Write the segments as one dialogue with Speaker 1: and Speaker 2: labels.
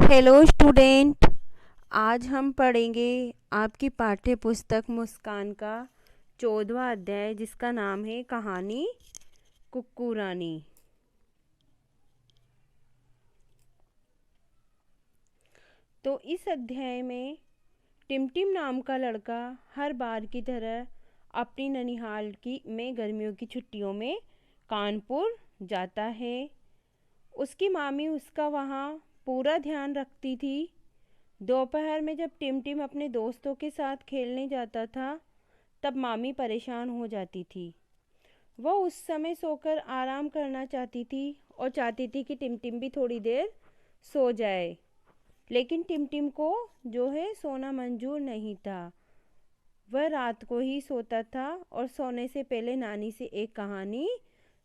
Speaker 1: Hello student. आज हम पढ़ेंगे आपकी पाठ्य पुस्तक मुस्कान का 14वां अध्याय, जिसका नाम है कहानी कुक्कू रानी। तो इस अध्याय में टिमटिम नाम का लड़का हर बार की तरह अपनी ननिहाल की में गर्मियों की छुट्टियों में कानपुर जाता है। उसकी मामी उसका वहाँ पूरा ध्यान रखती थी। दोपहर में जब टिमटिम अपने दोस्तों के साथ खेलने जाता था, तब मामी परेशान हो जाती थी। वह उस समय सोकर आराम करना चाहती थी और चाहती थी कि टिमटिम भी थोड़ी देर सो जाए, लेकिन टिमटिम को जो है सोना मंजूर नहीं था। वह रात को ही सोता था और सोने से पहले नानी से एक कहानी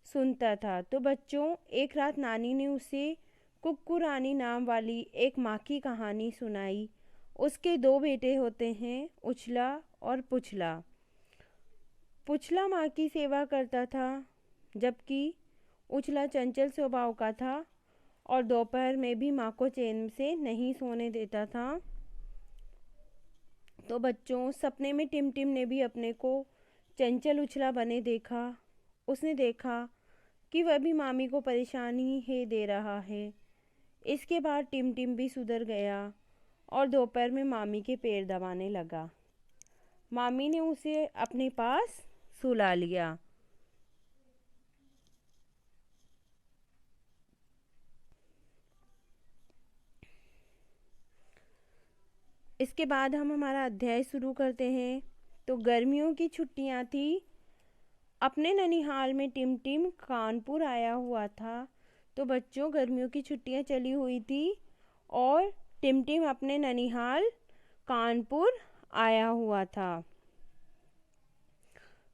Speaker 1: सुनता था। तो बच्चों, एक रात नानी ने उसे कुक्कू रानी नाम वाली एक माँ की कहानी सुनाई। उसके दो बेटे होते हैं, उछला और पुछला। पुछला माँ की सेवा करता था, जबकि उछला चंचल स्वभाव का था और दोपहर में भी माँ को चैन से नहीं सोने देता था। तो बच्चों, सपने में टिमटिम ने भी अपने को चंचल उछला बने देखा। उसने देखा कि वह भी मामी को परेशानी है दे रहा है। इसके बाद टिमटिम भी सुधर गया और दोपहर में मामी के पैर दबाने लगा। मामी ने उसे अपने पास सुला लिया। इसके बाद हम हमारा अध्याय शुरू करते हैं। तो गर्मियों की छुट्टियां थी। अपने ननिहाल में टिमटिम कानपुर आया हुआ था। तो बच्चों, गर्मियों की छुट्टियां चली हुई थी और टिमटिम अपने ननिहाल कानपुर आया हुआ था।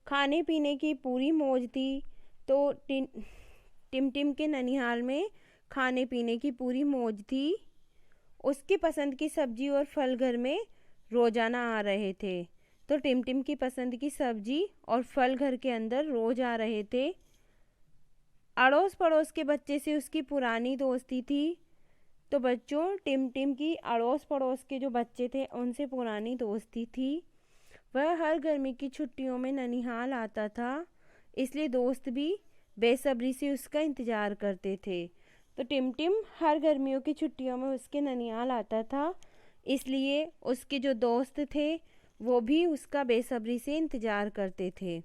Speaker 1: खाने पीने की पूरी मौज थी। तो टिमटिम के ननिहाल में खाने पीने की पूरी मौज थी। उसकी पसंद की सब्जी और फल घर में रोजाना आ रहे थे। तो टिमटिम की पसंद की सब्जी और फल घर के अंदर रोज आ रहे थे। अड़ोस पड़ोस के बच्चे से उसकी पुरानी दोस्ती थी। तो बच्चों, टिमटिम की अड़ोस पड़ोस के जो बच्चे थे उनसे पुरानी दोस्ती थी। वह हर गर्मी की छुट्टियों में ननिहाल आता था, इसलिए दोस्त भी बेसब्री से उसका इंतज़ार करते थे। तो टिमटिम हर गर्मियों की छुट्टियों में उसके ननिहाल आता था, इसलिए उसके जो दोस्त थे वो भी उसका बेसब्री से इंतज़ार करते थे।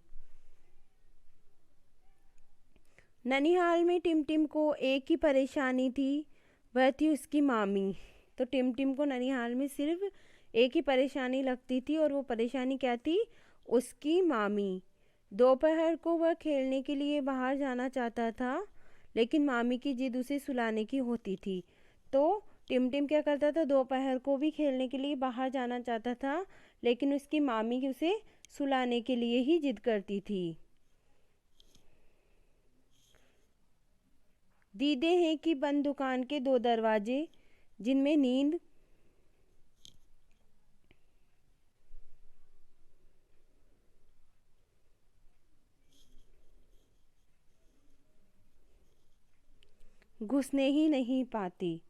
Speaker 1: ननिहाल में टिमटिम को एक ही परेशानी थी, वह थी उसकी मामी। तो टिमटिम को ननिहाल में सिर्फ एक ही परेशानी लगती थी, और वो परेशानी क्या थी? उसकी मामी। दोपहर को वह खेलने के लिए बाहर जाना चाहता था, लेकिन मामी की जिद उसे सुलाने की होती थी। तो टिमटिम क्या करता था? दोपहर को भी खेलने के लिए बाहर जाना चाहता था, लेकिन उसकी मामी उसे सुलाने के लिए ही जिद करती थी। दीदे हैं कि बंद दुकान के दो दरवाजे, जिनमें नींद घुसने ही नहीं पाती।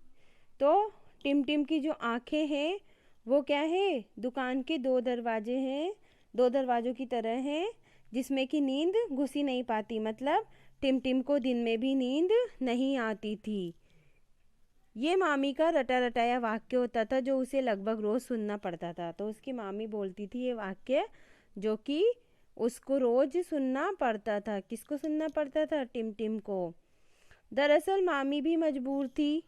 Speaker 1: तो टिमटिम की जो आंखें हैं वो क्या है? दुकान के दो दरवाजे हैं, दो दरवाजों की तरह हैं, जिसमें कि नींद घुस ही नहीं पाती। मतलब टिमटिम को दिन में भी नींद नहीं आती थी। ये मामी का रटा रटाया वाक्य होता था, जो उसे लगभग रोज सुनना पड़ता था। तो उसकी मामी बोलती थी ये वाक्य, जो कि उसको रोज सुनना पड़ता था। किसको सुनना पड़ता था? टिमटिम को। दरअसल मामी भी मजबूर थी।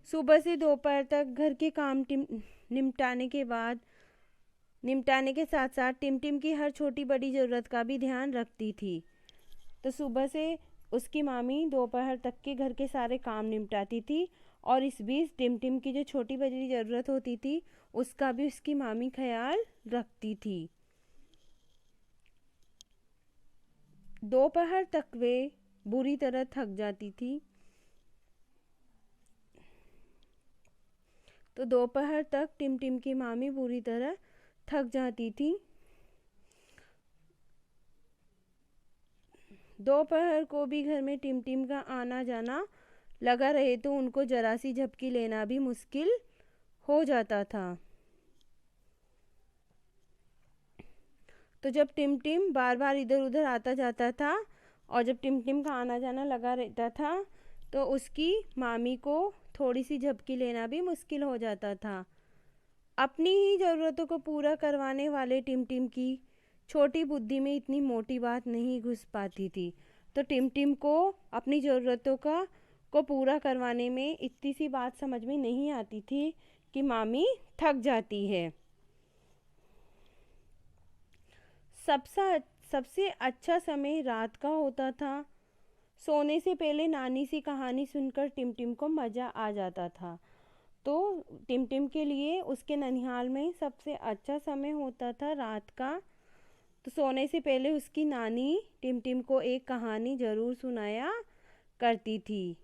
Speaker 1: सुबह से दोपहर तक घर के काम निपटाने के बाद निपटाने के साथ साथ टिमटिम की हर छोटी बड़ी ज़रूरत का भी ध्यान रखती थी। तो सुबह से उसकी मामी दोपहर तक के घर के सारे काम निपटाती थी, और इस बीच टिमटिम की जो छोटी बड़ी ज़रूरत होती थी उसका भी उसकी मामी ख्याल रखती थी। दोपहर तक वे बुरी तरह थक जाती थी। तो दोपहर तक टिमटिम की मामी बुरी तरह थक जाती थी। दोपहर को भी घर में टिमटिम का आना जाना लगा रहे तो उनको जरा सी झपकी लेना भी मुश्किल हो जाता था। तो जब टिमटिम बार बार इधर उधर आता जाता था और जब टिमटिम का आना जाना लगा रहता था तो उसकी मामी को थोड़ी सी झपकी लेना भी मुश्किल हो जाता था। अपनी ही ज़रूरतों को पूरा करवाने वाले टिमटिम की छोटी बुद्धि में इतनी मोटी बात नहीं घुस पाती थी। तो टिमटिम को अपनी ज़रूरतों को पूरा करवाने में इतनी सी बात समझ में नहीं आती थी कि मामी थक जाती है। सबसे अच्छा समय रात का होता था। सोने से पहले नानी से कहानी सुनकर टिमटिम को मज़ा आ जाता था। तो टिमटिम के लिए उसके ननिहाल में सबसे अच्छा समय होता था रात का। तो सोने से पहले उसकी नानी टिमटिम को एक कहानी ज़रूर सुनाया करती थी।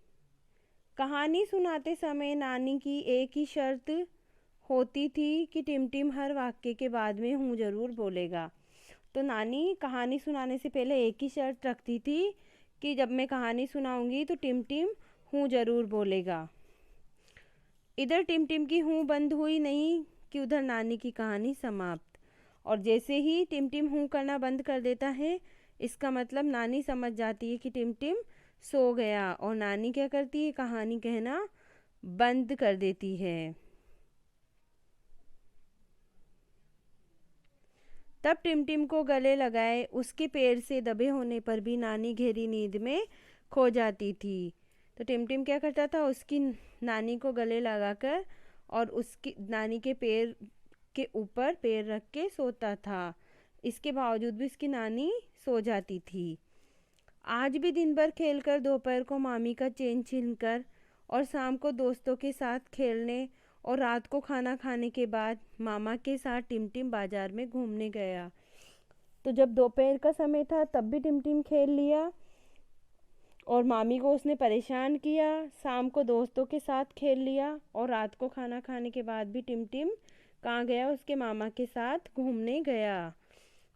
Speaker 1: कहानी सुनाते समय नानी की एक ही शर्त होती थी कि टिमटिम हर वाक्य के बाद में हूँ ज़रूर बोलेगा। तो नानी कहानी सुनाने से पहले एक ही शर्त रखती थी कि जब मैं कहानी सुनाऊंगी तो टिमटिम हूँ ज़रूर बोलेगा। इधर टिमटिम की हूँ बंद हुई नहीं कि उधर नानी की कहानी समाप्त। और जैसे ही टिमटिम हूँ करना बंद कर देता है इसका मतलब नानी समझ जाती है कि टिमटिम सो गया और नानी क्या करती है, कहानी कहना बंद कर देती है। तब टिमटिम को गले लगाए उसके पैर से दबे होने पर भी नानी गहरी नींद में खो जाती थी। तो टिमटिम क्या करता था, उसकी नानी को गले लगाकर और उसकी नानी के पैर के ऊपर पैर रख के सोता था। इसके बावजूद भी उसकी नानी सो जाती थी। आज भी दिन भर खेलकर दोपहर को मामी का चैन छीनकर और शाम को दोस्तों के साथ खेलने और रात को खाना खाने के बाद मामा के साथ टिमटिम बाजार में घूमने गया। तो जब दोपहर का समय था तब भी टिमटिम खेल लिया और मामी को उसने परेशान किया। शाम को दोस्तों के साथ खेल लिया और रात को खाना खाने के बाद भी टिमटिम कहाँ गया, उसके मामा के साथ घूमने गया।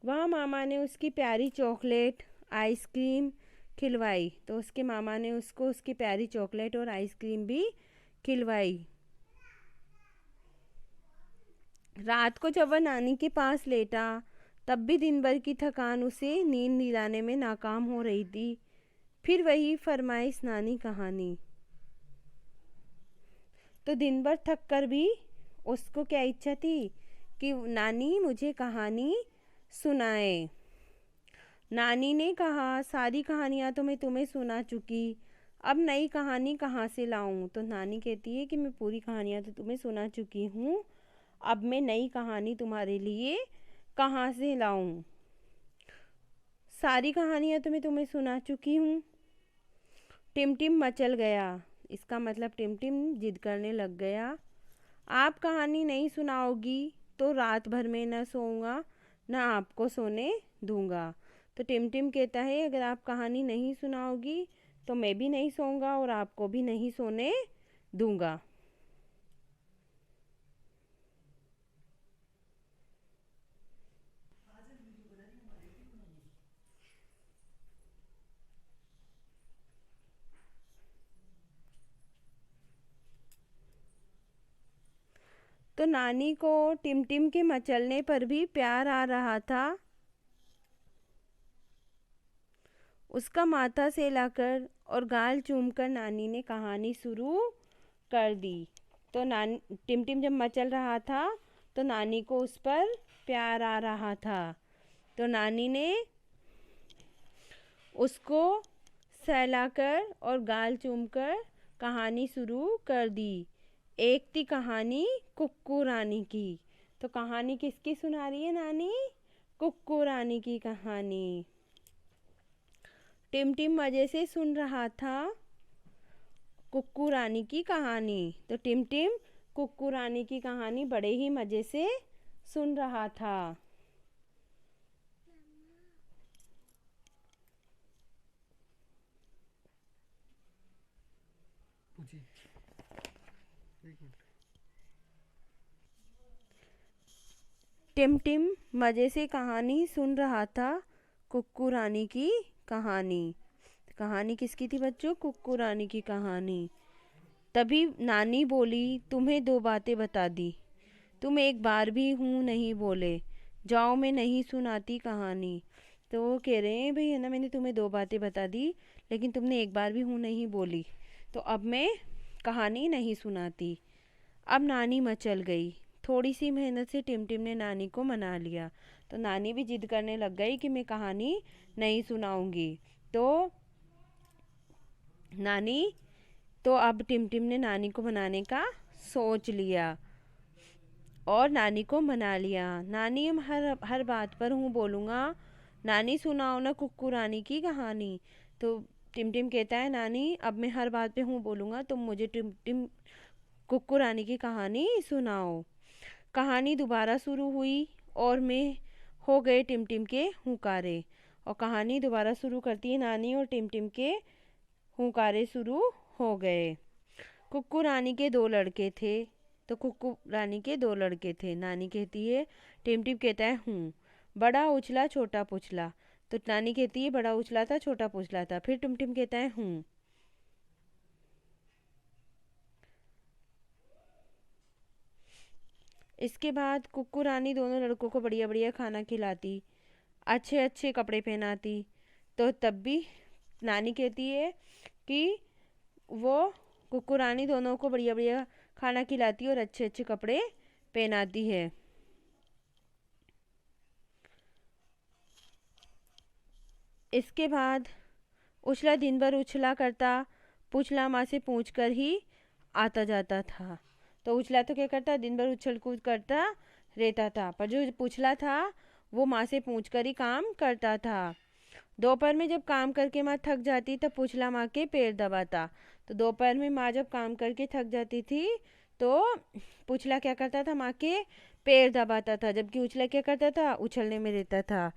Speaker 1: वहाँ मामा ने उसकी प्यारी चॉकलेट आइसक्रीम खिलवाई। तो उसके मामा ने उसको उसकी प्यारी चॉकलेट और आइसक्रीम भी खिलवाई। रात को जब वह नानी के पास लेटा तब भी दिन भर की थकान उसे नींद दिलाने में नाकाम हो रही थी। फिर वही फरमाइश नानी कहानी। तो दिन भर थक कर भी उसको क्या इच्छा थी कि नानी मुझे कहानी सुनाए। नानी ने कहा सारी कहानियाँ तो मैं तुम्हें सुना चुकी, अब नई कहानी कहाँ से लाऊं। तो नानी कहती है कि मैं पूरी कहानियाँ तो तुम्हें सुना चुकी हूँ, अब मैं नई कहानी तुम्हारे लिए कहाँ से लाऊं। सारी कहानियाँ तो मैं तुम्हें सुना चुकी हूँ। टिमटिम मचल गया। इसका मतलब टिमटिम जिद करने लग गया। आप कहानी नहीं सुनाओगी तो रात भर में न सोऊंगा न आपको सोने दूंगा। तो टिमटिम कहता है अगर आप कहानी नहीं सुनाओगी तो मैं भी नहीं सोऊंगा और आपको भी नहीं सोने दूंगा। तो नानी को टिमटिम के मचलने पर भी प्यार आ रहा था। उसका माथा सहलाकर और गाल चूमकर नानी ने कहानी शुरू कर दी। तो नानी टिमटिम जब मचल रहा था तो नानी को उस पर प्यार आ रहा था। तो नानी ने उसको सहलाकर और गाल चूमकर कहानी शुरू कर दी। एक थी कहानी कुक्कू रानी की। तो कहानी किसकी सुना रही है नानी? कुक्कू रानी की कहानी। टिमटिम मज़े से सुन रहा था कुक्कू रानी की कहानी। तो टिमटिम कुक्कू रानी की कहानी बड़े ही मज़े से सुन रहा था। टिमटिम मज़े से कहानी सुन रहा था कुक्कू रानी की कहानी। कहानी किसकी थी बच्चों? कुक्कू रानी की कहानी। तभी नानी बोली, तुम्हें दो बातें बता दी, तुम एक बार भी हूँ नहीं बोले, जाओ मैं नहीं सुनाती कहानी। तो वो कह रहे हैं भाई है ना, मैंने तुम्हें दो बातें बता दी लेकिन तुमने एक बार भी हूँ नहीं बोली, तो अब मैं कहानी नहीं सुनाती। अब नानी मचल गई। थोड़ी सी मेहनत से टिमटिम ने नानी को मना लिया। तो नानी भी जिद करने लग गई कि मैं कहानी नहीं सुनाऊंगी। तो नानी तो अब टिमटिम ने नानी को मनाने का सोच लिया और नानी को मना लिया। नानी हम हर हर बात पर हूँ बोलूँगा, नानी सुनाओ ना कुक्कू रानी की कहानी। तो टिमटिम कहता है, नानी अब मैं हर बात पे हूँ बोलूँगा, तुम मुझे टिमटिम कुक्कू रानी की कहानी सुनाओ। कहानी दोबारा शुरू हुई और मैं हो गए टिमटिम के हुंकारे। और कहानी दोबारा शुरू करती है नानी और टिमटिम के हुंकारे शुरू हो गए। कुक्कू रानी के दो लड़के थे। तो कुक्कू रानी के दो लड़के थे। नानी कहती है, टिमटिम कहता है हूँ, बड़ा उछला छोटा पुछला। तो नानी कहती है बड़ा उछला था छोटा पुछला था। फिर टिमटिम कहता है हूँ। इसके बाद कुक्कू रानी दोनों लड़कों को बढ़िया बढ़िया खाना खिलाती, अच्छे अच्छे कपड़े पहनाती। तो तब भी नानी कहती है कि वो कुक्कू रानी दोनों को बढ़िया बढ़िया खाना खिलाती और अच्छे अच्छे कपड़े पहनाती है। इसके बाद उछला दिन भर उछला करता, पुछला माँ से पूछ कर ही आता जाता था। तो उछला तो क्या करता, दिन भर उछल कूद करता रहता था, पर जो पुछला था वो माँ से पूछ कर ही काम करता था। दोपहर में जब काम करके माँ थक जाती तब पुछला माँ के पैर दबाता। तो दोपहर में माँ जब काम करके थक जाती थी तो पुछला क्या करता था, माँ के पैर दबाता था, जबकि उछला क्या करता था, उछलने में रहता था।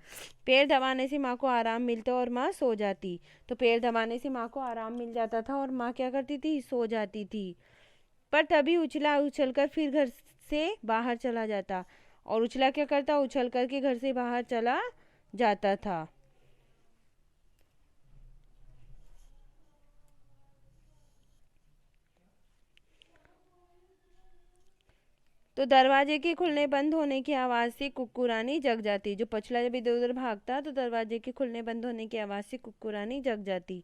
Speaker 1: पैर दबाने से माँ को आराम मिलता और माँ सो जाती। तो पैर दबाने से माँ को आराम मिल जाता था और माँ क्या करती थी, सो जाती थी। पर तभी उछला उछलकर फिर घर से बाहर चला जाता। और उछला क्या करता, उछल करके घर से बाहर चला जाता था। तो दरवाजे के खुलने बंद होने की आवाज़ से कुक्कू रानी जग जाती। जो पछला जब इधर उधर भागता तो दरवाजे के खुलने बंद होने की आवाज़ से कुक्कू रानी जग जाती।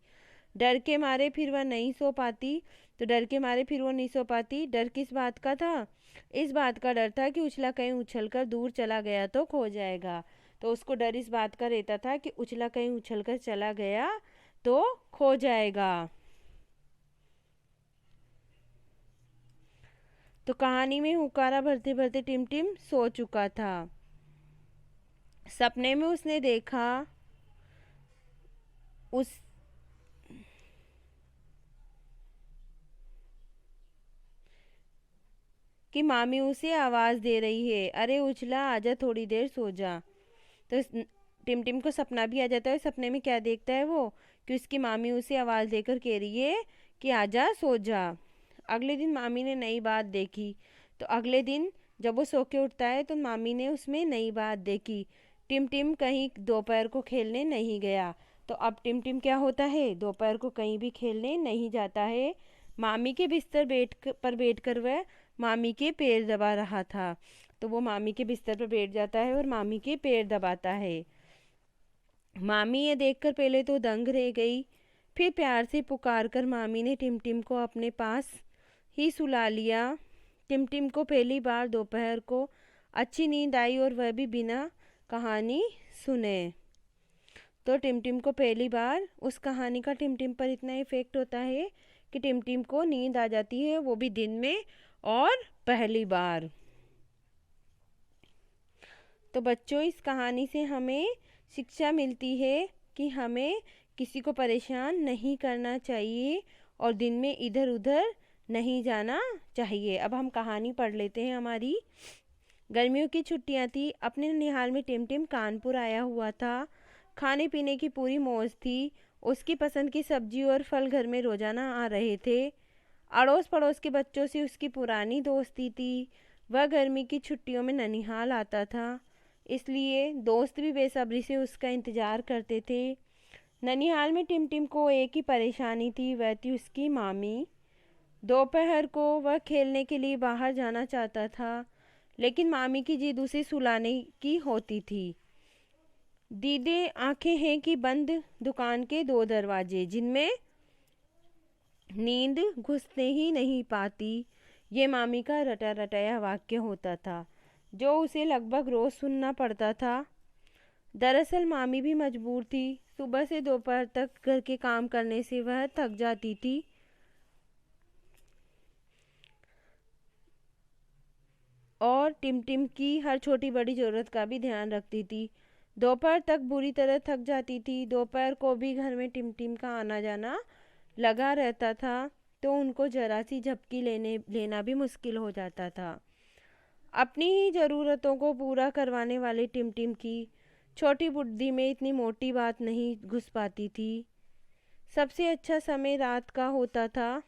Speaker 1: डर के मारे फिर वह नहीं सो पाती। तो डर के मारे फिर वो नहीं सो पाती। डर किस बात का था? इस बात का डर था कि उछला कहीं उछल कर दूर चला गया तो खो जाएगा। तो उसको डर इस बात का रहता था कि उछला कहीं उछल कर चला गया तो खो जाएगा। तो कहानी में हुक्कारा भरते भरते टिमटिम सो चुका था। सपने में उसने देखा उस कि मामी उसे आवाज़ दे रही है, अरे उछला आजा थोड़ी देर सो जा। तो टिमटिम को सपना भी आ जाता है। सपने में क्या देखता है वो, कि उसकी मामी उसे आवाज़ देकर कह रही है कि आजा सो जा। अगले दिन मामी ने नई बात देखी। तो अगले दिन जब वो सो के उठता है तो मामी ने उसमें नई बात देखी। टिमटिम कहीं दोपहर को खेलने नहीं गया। तो अब टिमटिम क्या होता है, दोपहर को कहीं भी खेलने नहीं जाता है। मामी के बिस्तर पर बैठकर वह मामी के पैर दबा रहा था। तो वो मामी के बिस्तर पर बैठ जाता है और मामी के पैर दबाता है। मामी ये देखकर पहले तो दंग रह गई, फिर प्यार से पुकार कर मामी ने टिमटिम को अपने पास ही सुला लिया। टिमटिम को पहली बार दोपहर को अच्छी नींद आई और वह भी बिना कहानी सुने। तो टिमटिम को पहली बार उस कहानी का टिमटिम पर इतना इफ़ेक्ट होता है कि टिमटिम को नींद आ जाती है, वो भी दिन में और पहली बार। तो बच्चों, इस कहानी से हमें शिक्षा मिलती है कि हमें किसी को परेशान नहीं करना चाहिए और दिन में इधर उधर नहीं जाना चाहिए। अब हम कहानी पढ़ लेते हैं हमारी। गर्मियों की छुट्टियां थी। अपने ननिहाल में टिमटिम कानपुर आया हुआ था। खाने पीने की पूरी मौज थी। उसकी पसंद की सब्जी और फल घर में रोजाना आ रहे थे। अड़ोस पड़ोस के बच्चों से उसकी पुरानी दोस्ती थी। वह गर्मी की छुट्टियों में ननिहाल आता था, इसलिए दोस्त भी बेसब्री से उसका इंतज़ार करते थे। ननिहाल में टिमटिम को एक ही परेशानी थी, वह थी उसकी मामी। दोपहर को वह खेलने के लिए बाहर जाना चाहता था, लेकिन मामी की जिद उसे सुलाने की होती थी। दीदे आंखें हैं कि बंद दुकान के दो दरवाजे, जिनमें नींद घुसने ही नहीं पाती, ये मामी का रटा रटाया वाक्य होता था, जो उसे लगभग रोज सुनना पड़ता था। दरअसल मामी भी मजबूर थी। सुबह से दोपहर तक घर के काम करने से वह थक जाती थी और टिमटिम की हर छोटी बड़ी ज़रूरत का भी ध्यान रखती थी। दोपहर तक बुरी तरह थक जाती थी। दोपहर को भी घर में टिमटिम का आना जाना लगा रहता था, तो उनको जरा सी झपकी लेना भी मुश्किल हो जाता था। अपनी ही ज़रूरतों को पूरा करवाने वाले टिमटिम की छोटी बुद्धि में इतनी मोटी बात नहीं घुस पाती थी। सबसे अच्छा समय रात का होता था।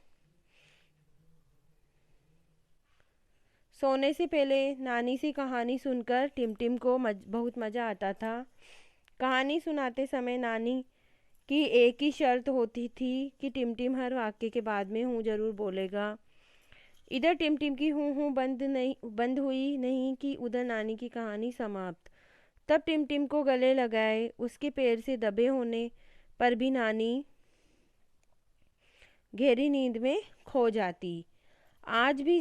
Speaker 1: सोने से पहले नानी से कहानी सुनकर टिमटिम को बहुत मज़ा आता था। कहानी सुनाते समय नानी की एक ही शर्त होती थी कि टिमटिम हर वाक्य के बाद में हूँ ज़रूर बोलेगा। इधर टिमटिम की हूँ बंद हुई नहीं कि उधर नानी की कहानी समाप्त। तब टिमटिम को गले लगाए उसके पैर से दबे होने पर भी नानी गहरी नींद में खो जाती। आज भी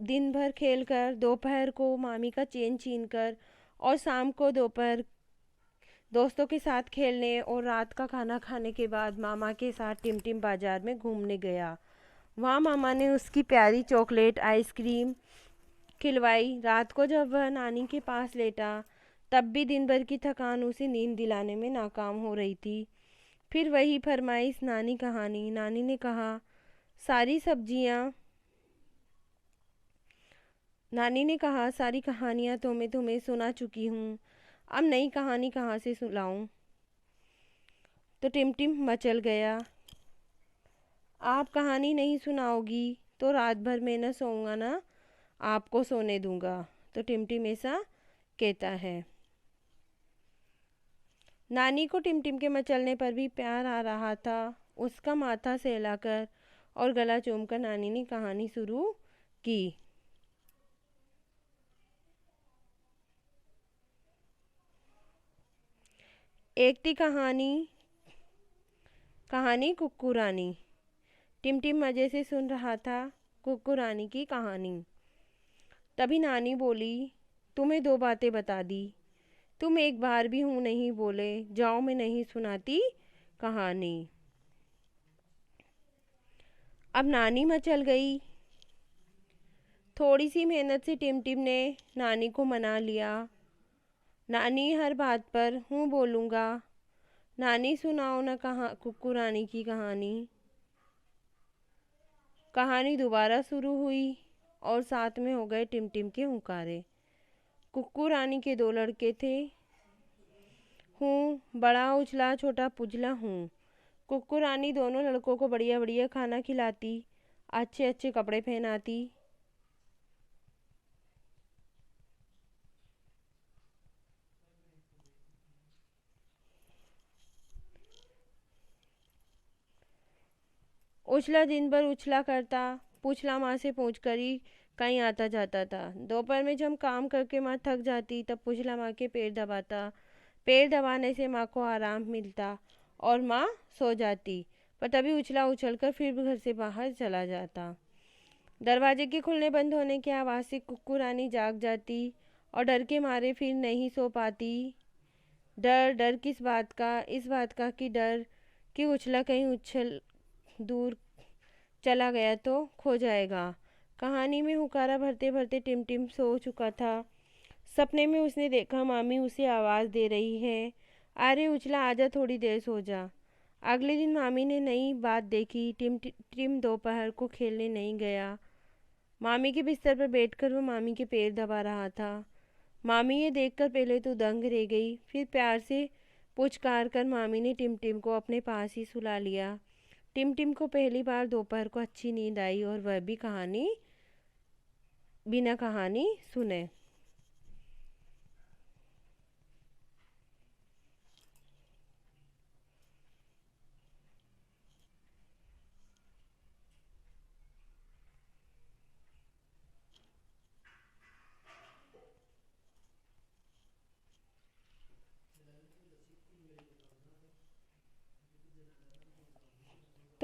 Speaker 1: दिन भर खेलकर, दोपहर को मामी का चैन छीनकर और शाम को दोपहर दोस्तों के साथ खेलने और रात का खाना खाने के बाद मामा के साथ टिमटिम बाजार में घूमने गया। वहाँ मामा ने उसकी प्यारी चॉकलेट आइसक्रीम खिलवाई। रात को जब वह नानी के पास लेटा, तब भी दिन भर की थकान उसे नींद दिलाने में नाकाम हो रही थी। फिर वही फरमाइश, नानी कहानी। नानी ने कहा, सारी सब्जियाँ नानी ने कहा, सारी कहानियाँ तो मैं तुम्हें सुना चुकी हूँ, अब नई कहानी कहाँ से सुनाऊँ। तो टिमटिम मचल गया, आप कहानी नहीं सुनाओगी तो रात भर मैं न सोऊंगा ना आपको सोने दूंगा। तो टिमटिम ऐसा कहता है। नानी को टिमटिम के मचलने पर भी प्यार आ रहा था। उसका माथा सहलाकर और गला चूमकर नानी ने कहानी शुरू की। एक थी कहानी कुक्कू रानी। टिमटिम मज़े से सुन रहा था कुक्कू रानी की कहानी। तभी नानी बोली, तुम्हें दो बातें बता दी, तुम एक बार भी हूँ नहीं बोले, जाओ मैं नहीं सुनाती कहानी। अब नानी मचल गई। थोड़ी सी मेहनत से टिमटिम ने नानी को मना लिया। नानी हर बात पर हूँ बोलूँगा, नानी सुनाओ ना कुक्कू रानी की कहानी। कहानी दोबारा शुरू हुई और साथ में हो गए टिमटिम के हुंकारे। कुक्कू रानी के दो लड़के थे। हूँ बड़ा उछला छोटा पुजला हूँ। कुक्कू रानी दोनों लड़कों को बढ़िया बढ़िया खाना खिलाती, अच्छे अच्छे कपड़े पहनाती। उछला दिन भर उछला करता, पुछला माँ से पूछ कर ही कहीं आता जाता था। दोपहर में जब काम करके माँ थक जाती, तब पुछला माँ के पैर दबाता। पैर दबाने से माँ को आराम मिलता और माँ सो जाती। पर तभी उछला उछलकर फिर भी घर से बाहर चला जाता। दरवाजे के खुलने बंद होने की आवाज़ से कुक्कू रानी जाग जाती और डर के मारे फिर नहीं सो पाती। डर डर किस बात का? इस बात का कि डर कि उछला कहीं उछल दूर चला गया तो खो जाएगा। कहानी में हुकारा भरते भरते टिमटिम सो चुका था। सपने में उसने देखा मामी उसे आवाज़ दे रही है, अरे उछला आजा, थोड़ी देर सो जा। अगले दिन मामी ने नई बात देखी। टिम दोपहर को खेलने नहीं गया। मामी के बिस्तर पर बैठकर वो मामी के पैर दबा रहा था। मामी ये देखकर पहले तो दंग रह गई, फिर प्यार से पुचकार कर मामी ने टिमटिम को अपने पास ही सुला लिया। टिमटिम को पहली बार दोपहर को अच्छी नींद आई और वह भी बिना कहानी सुने।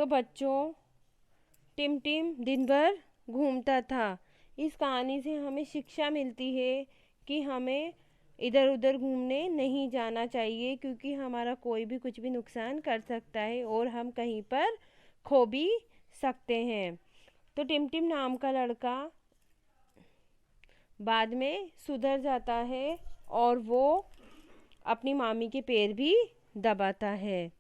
Speaker 1: तो बच्चों टिमटिम दिन भर घूमता था। इस कहानी से हमें शिक्षा मिलती है कि हमें इधर उधर घूमने नहीं जाना चाहिए, क्योंकि हमारा कोई भी कुछ भी नुकसान कर सकता है और हम कहीं पर खो भी सकते हैं। तो टिमटिम नाम का लड़का बाद में सुधर जाता है और वो अपनी मामी के पैर भी दबाता है।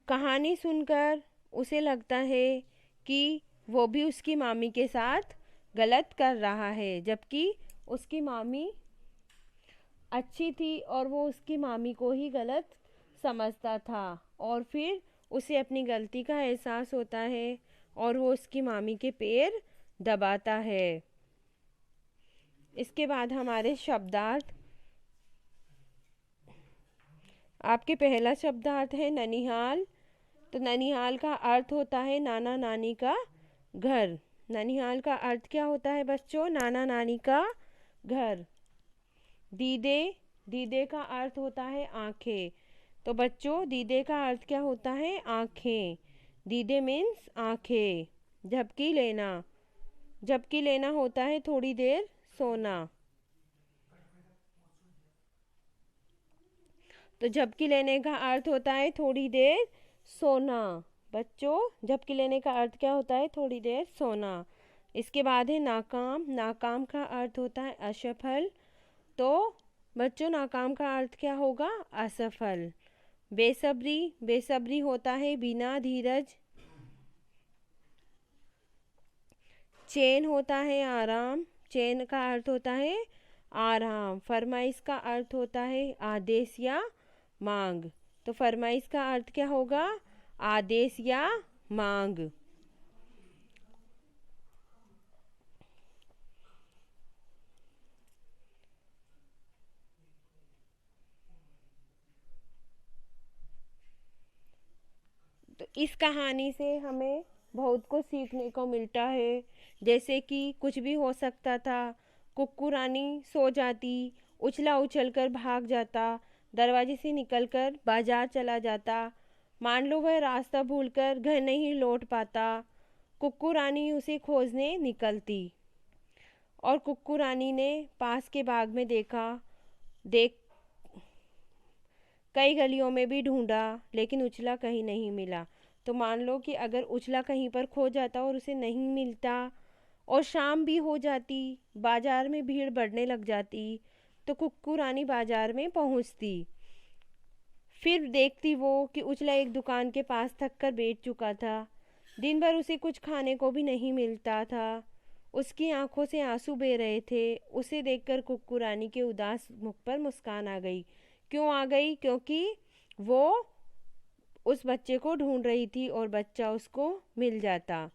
Speaker 1: कहानी सुनकर उसे लगता है कि वो भी उसकी मामी के साथ गलत कर रहा है, जबकि उसकी मामी अच्छी थी और वो उसकी मामी को ही गलत समझता था। और फिर उसे अपनी गलती का एहसास होता है और वो उसकी मामी के पैर दबाता है। इसके बाद हमारे शब्दार्थ। आपके पहला शब्दार्थ है ननिहाल। तो ननिहाल का अर्थ होता है नाना नानी का घर। ननिहाल का अर्थ क्या होता है बच्चों? नाना नानी का घर। दीदे, दीदे का अर्थ होता है आँखें। तो बच्चों दीदे का अर्थ क्या होता है? आँखें। दीदे मीन्स आँखें। झपकी लेना, झपकी लेना होता है थोड़ी देर सोना। तो झपकी लेने का अर्थ होता है थोड़ी देर सोना। बच्चों झपकी लेने का अर्थ क्या होता है? थोड़ी देर सोना। इसके बाद है नाकाम। नाकाम का अर्थ होता है असफल। तो बच्चों नाकाम का अर्थ क्या होगा? असफल। बेसब्री, बेसब्री होता है बिना धीरज। चैन होता है आराम। चैन का अर्थ होता है आराम। फरमाइश का अर्थ होता है आदेश या मांग। तो फरमाइश का अर्थ क्या होगा? आदेश या मांग। तो इस कहानी से हमें बहुत कुछ सीखने को मिलता है। जैसे कि कुछ भी हो सकता था। कुक्कू रानी सो जाती, उछला उछलकर भाग जाता, दरवाजे से निकलकर बाजार चला जाता। मान लो वह रास्ता भूलकर घर नहीं लौट पाता, कुक्कू रानी उसे खोजने निकलती। और कुक्कू रानी ने पास के बाग में देख कई गलियों में भी ढूंढा, लेकिन उछला कहीं नहीं मिला। तो मान लो कि अगर उछला कहीं पर खो जाता और उसे नहीं मिलता और शाम भी हो जाती, बाजार में भीड़ बढ़ने लग जाती, तो कुक्कू रानी बाजार में पहुंचती। फिर देखती वो कि उछला एक दुकान के पास थक कर बैठ चुका था। दिन भर उसे कुछ खाने को भी नहीं मिलता था। उसकी आंखों से आंसू बह रहे थे। उसे देखकर कुक्कू रानी के उदास मुख पर मुस्कान आ गई। क्यों आ गई? क्योंकि वो उस बच्चे को ढूंढ रही थी और बच्चा उसको मिल जाता।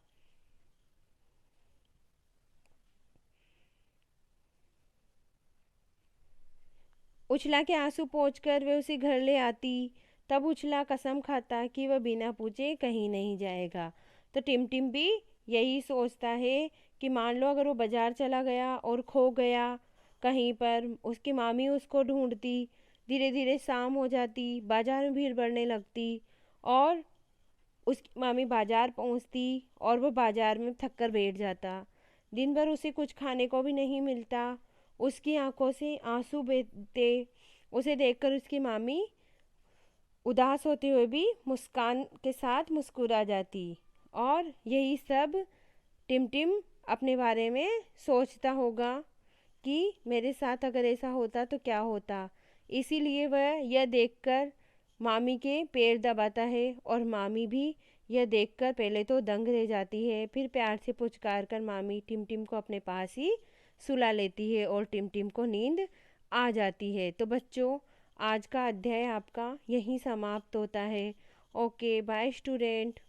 Speaker 1: उछला के आंसू पोंछकर वे उसे घर ले आती। तब उछला कसम खाता कि वह बिना पूछे कहीं नहीं जाएगा। तो टिमटिम भी यही सोचता है कि मान लो अगर वो बाजार चला गया और खो गया कहीं पर, उसकी मामी उसको ढूंढती, धीरे धीरे शाम हो जाती, बाजार में भीड़ बढ़ने लगती और उसकी मामी बाजार पहुंचती और वो बाजार में थक कर बैठ जाता। दिन भर उसे कुछ खाने को भी नहीं मिलता। उसकी आंखों से आंसू बहते। उसे देखकर उसकी मामी उदास होते हुए भी मुस्कान के साथ मुस्कुरा जाती। और यही सब टिमटिम अपने बारे में सोचता होगा कि मेरे साथ अगर ऐसा होता तो क्या होता। इसीलिए वह यह देखकर मामी के पैर दबाता है और मामी भी यह देखकर पहले तो दंग रह जाती है, फिर प्यार से पुचकार कर मामी टिमटिम को अपने पास ही सुला लेती है और टिमटिम को नींद आ जाती है। तो बच्चों आज का अध्याय आपका यहीं समाप्त होता है। Okay bye student.